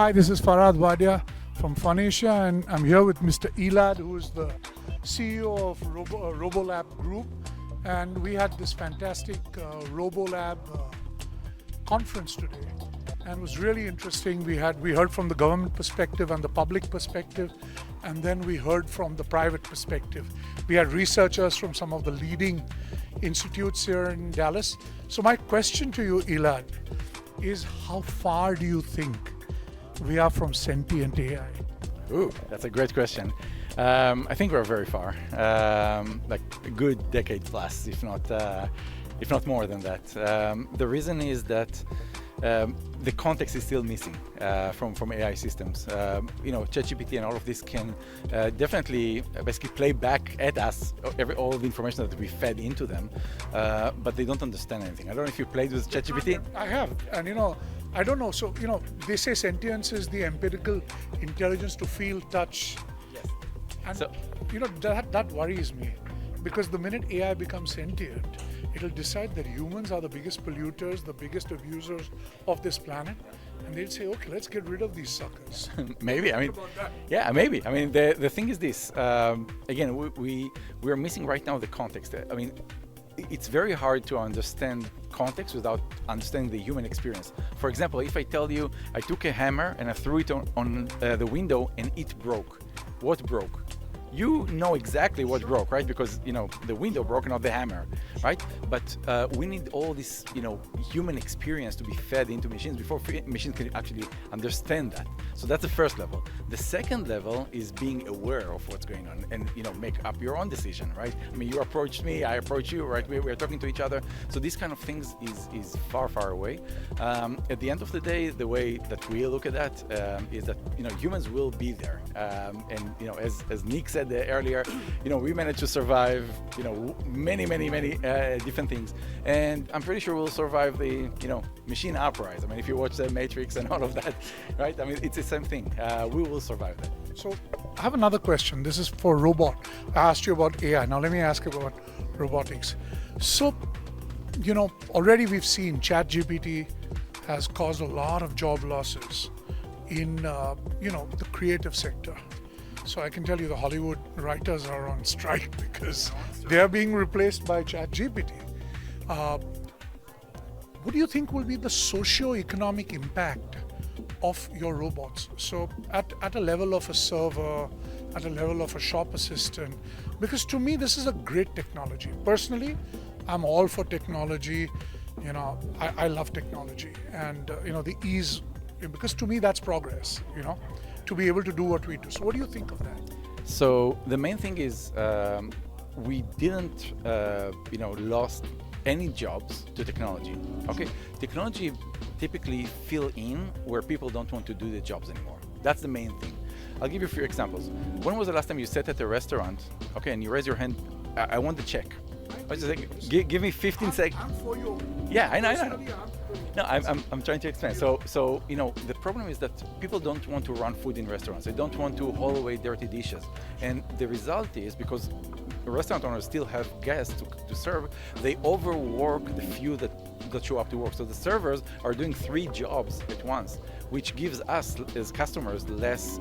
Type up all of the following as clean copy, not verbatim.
Hi, this is Farhad Wadia from FunAsia, and I'm here with Mr. Elad, who is the CEO of RobotLab Group. And we had this fantastic RobotLab conference today, and it was really interesting. We heard from the government perspective and the public perspective, and then we heard from the private perspective. We had researchers from some of the leading institutes here in Dallas. So my question to you, Elad, is how far do you think we are from sentient AI? Ooh, that's a great question. I think we're very far, like a good decade plus, if not more than that. The reason is that the context is still missing from AI systems. ChatGPT and all of this can definitely basically play back at us all the information that we fed into them, but they don't understand anything. I don't know if you played with ChatGPT. I have, and I don't know. So they say sentience is the empirical intelligence to feel, touch. Yes. And So- that worries me, because the minute AI becomes sentient, it'll decide that humans are the biggest polluters, the biggest abusers of this planet, and they'll say, okay, let's get rid of these suckers. Maybe. I mean, What about that? yeah, maybe. I mean, the thing is this. Again, we're missing right now the context. I mean, it's very hard to understand context without understanding the human experience. For example, if I tell you I took a hammer and I threw it on the window and it broke, what broke? You know exactly what broke, right? Because the window broke, not the hammer, right? But we need all this, human experience to be fed into machines before machines can actually understand that. So that's the first level. The second level is being aware of what's going on and make up your own decision, right? I mean, you approached me, I approach you, right? We're talking to each other. So this kind of things is far, far away. At the end of the day, the way that we look at that is that humans will be there, and as Nick said earlier, we managed to survive many different things, and I'm pretty sure we'll survive the machine uprise. I mean, if you watch the Matrix and all of that, right? I mean, it's the same thing. We will survive that. So I have another question. This is for robot. I asked you about AI. Now let me ask you about robotics. So, already we've seen ChatGPT has caused a lot of job losses in, the creative sector. So I can tell you the Hollywood writers are on strike because they are being replaced by ChatGPT. What do you think will be the socio-economic impact of your robots? So at a level of a server, at a level of a shop assistant, because to me this is a great technology. Personally, I'm all for technology. I love technology, and the ease, because to me that's progress. To be able to do what we do. So what do you think of that? So the main thing is we didn't lost any jobs to technology. Okay, technology typically fill in where people don't want to do the jobs anymore. That's the main thing. I'll give you a few examples. When was the last time you sat at a restaurant, okay, and you raise your hand, I want the check. I just like, give me 15 seconds. I'm for you. Yeah, I know. Personally, No, I'm trying to explain. So the problem is that people don't want to run food in restaurants. They don't want to haul away dirty dishes, and the result is, because restaurant owners still have guests to serve, they overwork the few that show up to work. So the servers are doing 3 jobs at once, which gives us as customers less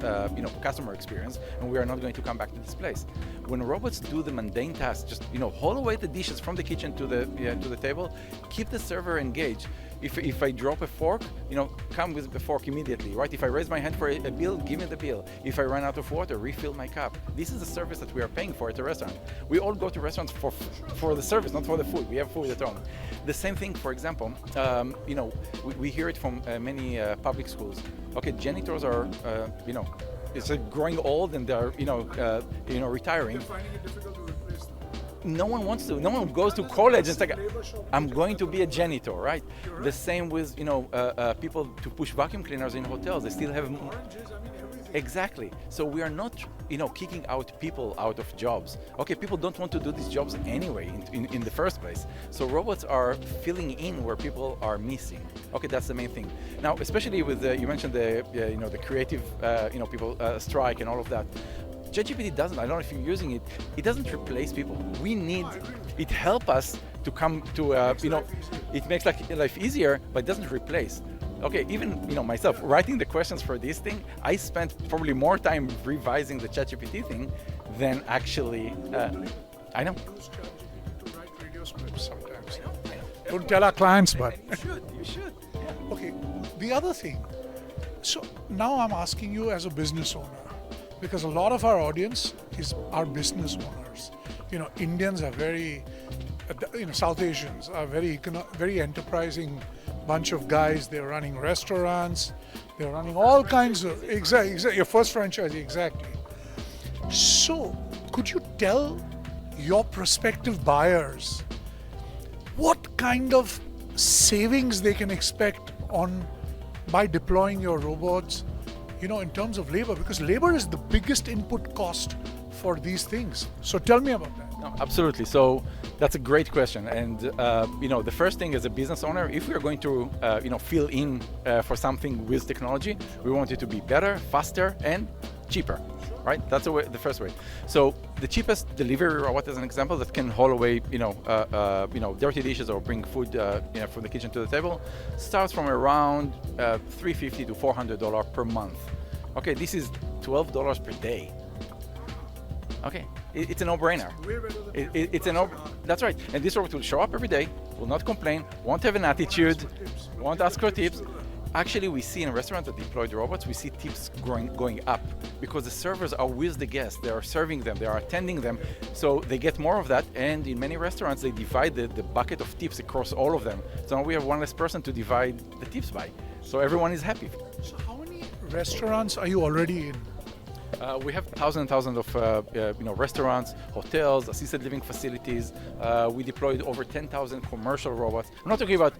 customer experience, and we are not going to come back to this place. When robots do the mundane tasks, just haul away the dishes from the kitchen to the table, keep the server engaged. If I drop a fork, come with the fork immediately, right? If I raise my hand for a bill, give me the bill. If I run out of water, refill my cup. This is the service that we are paying for at a restaurant. We all go to restaurants for the service, not for the food. We have food at home. The same thing, for example, we hear it from many public schools. Okay, janitors are, it's growing old and they're, retiring. They're finding it difficult to replace them. No one wants to. No one goes to college and say, I'm going to be a janitor, right? The same with, people to push vacuum cleaners in hotels. They still have Oranges, everything. Exactly. So we are not, kicking out people out of jobs. Okay, people don't want to do these jobs anyway in the first place. So robots are filling in where people are missing. Okay, that's the main thing. Now, especially with you mentioned the creative, people strike and all of that. ChatGPT doesn't. I don't know if you're using it. It doesn't replace people. We need. It helps us to come to. It makes life easier, but it doesn't replace. Okay, even myself writing the questions for this thing, I spent probably more time revising the ChatGPT thing than actually. I know. Use ChatGPT to write radio scripts sometimes. Don't tell our clients, but You should. Yeah. okay. The other thing. So now I'm asking you as a business owner, because a lot of our audience are business owners. Indians are very, South Asians are very enterprising bunch of guys. They're running restaurants. They're running all kinds of exactly your first franchise exactly. So could you tell your prospective buyers what kind of savings they can expect by deploying your robots, in terms of labor, because labor is the biggest input cost for these things. So tell me about that. No, absolutely. So that's a great question. And the first thing as a business owner, if we are going to fill in for something with technology, we want it to be better, faster, and cheaper. Right? That's the first way. So the cheapest delivery robot, as an example, that can haul away, dirty dishes or bring food, from the kitchen to the table, starts from around $350 to $400 per month. Okay, this is $12 per day. Okay, it's a no-brainer. It's a no. That's right. And this robot will show up every day, will not complain, won't have an attitude, won't ask for tips. Actually, we see in restaurants that deploy the robots, we see tips going up because the servers are with the guests. They are serving them, they are attending them, so they get more of that. And in many restaurants, they divide the bucket of tips across all of them. So now we have one less person to divide the tips by. So everyone is happy. So how many restaurants are you already in? We have thousands of restaurants, hotels, assisted living facilities. We deployed over 10,000 commercial robots. I'm not talking about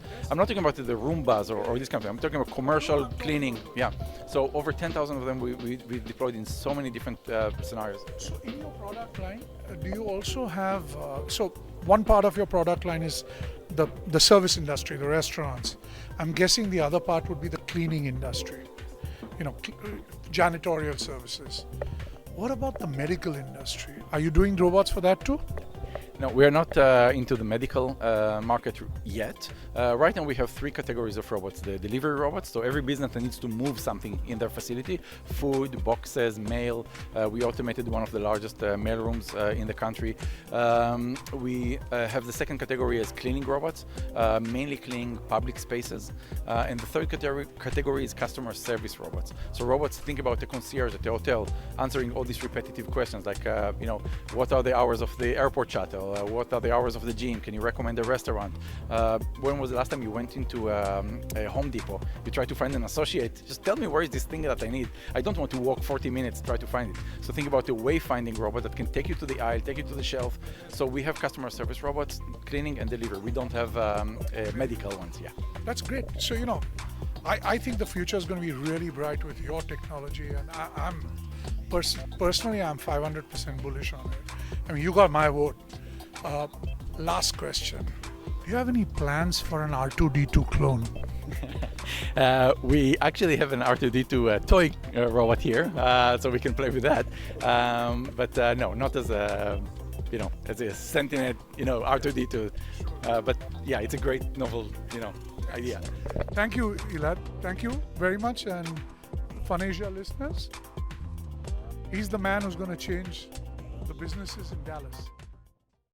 the Roombas or this kind of thing. I'm talking about commercial cleaning. Yeah. So over 10,000 of them we deployed in so many different scenarios. So in your product line, do you also have? So one part of your product line is the service industry, the restaurants. I'm guessing the other part would be the cleaning industry. Janitorial services. What about the medical industry? Are you doing robots for that too? No, we are not into the medical market yet. Right now we have three categories of robots. The delivery robots, so every business that needs to move something in their facility, food, boxes, mail. We automated one of the largest mail rooms in the country. We have the second category as cleaning robots, mainly cleaning public spaces. And the third category is customer service robots. So robots, think about the concierge at the hotel, answering all these repetitive questions like, what are the hours of the airport shuttle? What are the hours of the gym? Can you recommend a restaurant? When was the last time you went into a Home Depot? You try to find an associate. Just tell me where is this thing that I need. I don't want to walk 40 minutes to try to find it. So think about a wayfinding robot that can take you to the aisle, take you to the shelf. So we have customer service robots, cleaning and delivery. We don't have medical ones. Yeah. That's great. So I think the future is going to be really bright with your technology, and I'm personally I'm 500% bullish on it. I mean, you got my vote. Last question. Do you have any plans for an R2D2 clone? We actually have an R2D2 toy robot here, so we can play with that. But no, not as a sentient, R2D2. But yeah, it's a great novel, idea. Thank you, Elad. Thank you very much, and FunAsia listeners. He's the man who's going to change the businesses in Dallas.